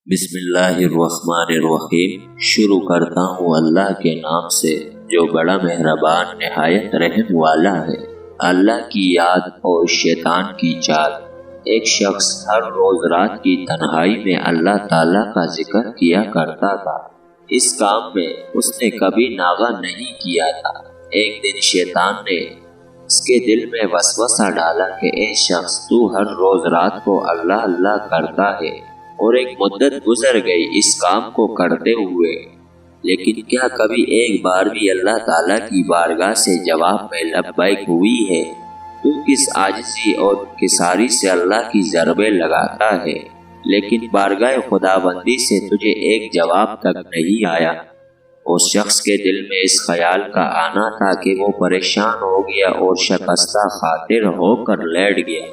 بسم اللہ الرحمن الرحیم۔ شروع کرتا ہوں اللہ کے نام سے جو بڑا مہربان نہایت رحم والا ہے۔ اللہ کی یاد اور شیطان کی چال۔ ایک شخص ہر روز رات کی تنہائی میں اللہ تعالیٰ کا ذکر کیا کرتا تھا۔ اس کام میں اس نے کبھی ناغہ نہیں کیا تھا۔ ایک دن شیطان نے اس کے دل میں وسوسہ ڈالا کہ اے شخص، تو ہر روز رات کو اللہ اللہ کرتا ہے اور ایک مدت گزر گئی اس کام کو کرتے ہوئے، لیکن کیا کبھی ایک بار بھی اللہ تعالیٰ کی بارگاہ سے جواب میں لبیک ہوئی ہے؟ تو کس عاجزی اور کساری سے اللہ کی ضربیں لگاتا ہے، لیکن بارگاہ خداوندی سے تجھے ایک جواب تک نہیں آیا۔ اس شخص کے دل میں اس خیال کا آنا تھا کہ وہ پریشان ہو گیا اور شکستہ خاطر ہو کر لیٹ گیا۔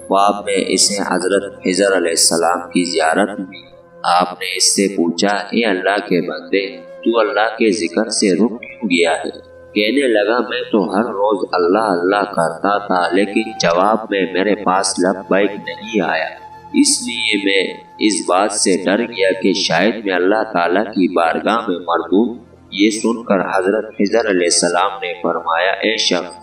خواب میں اسے حضرت خضر علیہ السلام کی زیارت ہوئی۔ آپ نے اس سے پوچھا، اے اللہ کے بندے، تو اللہ کے ذکر سے رک کیوں گیا ہے؟ کہنے لگا، میں تو ہر روز اللہ اللہ کرتا تھا، لیکن جواب میں میرے پاس لبیک نہیں آیا، اس لیے میں اس بات سے ڈر گیا کہ شاید میں اللہ تعالیٰ کی بارگاہ میں مردود۔ یہ سن کر حضرت خضر علیہ السلام نے فرمایا، اے شخص،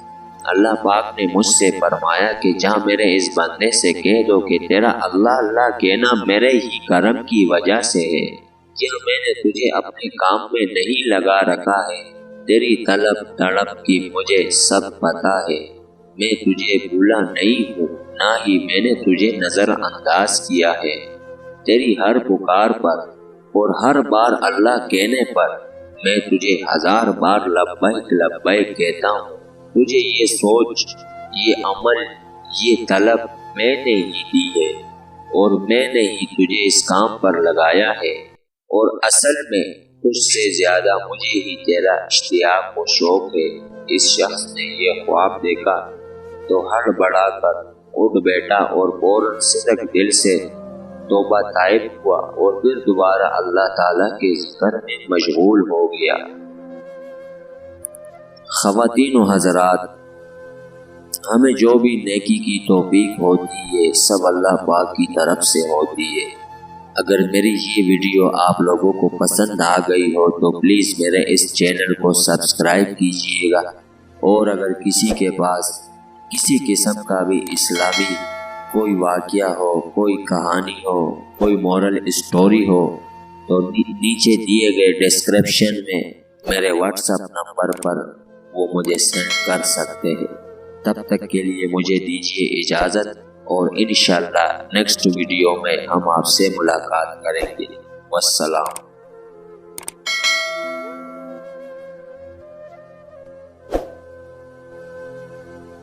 اللہ پاک نے مجھ سے فرمایا کہ جا میرے اس بندے سے کہہ دو کہ تیرا اللہ اللہ کہنا میرے ہی کرم کی وجہ سے ہے، کیا میں نے تجھے اپنے کام میں نہیں لگا رکھا ہے؟ تیری طلب تڑپ کی مجھے سب پتہ ہے، میں تجھے بھولا نہیں ہوں، نہ ہی میں نے تجھے نظر انداز کیا ہے۔ تیری ہر پکار پر اور ہر بار اللہ کہنے پر میں تجھے 1000 بار لبیک لبیک کہتا ہوں۔ تجھے یہ سوچ، یہ عمل، یہ طلب میں نے ہی دی ہے اور میں نے ہی تجھے اس کام پر لگایا ہے، اور اصل میں تجھ سے زیادہ مجھے ہی تیرا اشتیاق و شوق ہے۔ اس شخص نے یہ خواب دیکھا تو ہڑ بڑا کر اٹھ بیٹھا اور فوراً صدق دل سے توبہ طائب ہوا اور پھر دوبارہ اللہ تعالیٰ کے ذکر میں مشغول ہو گیا۔ خواتین و حضرات، ہمیں جو بھی نیکی کی توفیق ہوتی ہے سب اللہ پاک کی طرف سے ہوتی ہے۔ اگر میری یہ ویڈیو آپ لوگوں کو پسند آ گئی ہو تو پلیز میرے اس چینل کو سبسکرائب کیجیے گا، اور اگر کسی کے پاس کسی قسم کا بھی اسلامی کوئی واقعہ ہو، کوئی کہانی ہو، کوئی مورل اسٹوری ہو تو نیچے دیے گئے ڈسکرپشن میں میرے واٹس ایپ نمبر پر وہ مجھے سینڈ کر سکتے ہیں۔ تب تک کے لیے مجھے دیجیے اجازت، اور انشاءاللہ نیکسٹ ویڈیو میں ہم آپ سے ملاقات کریں گے۔ والسلام۔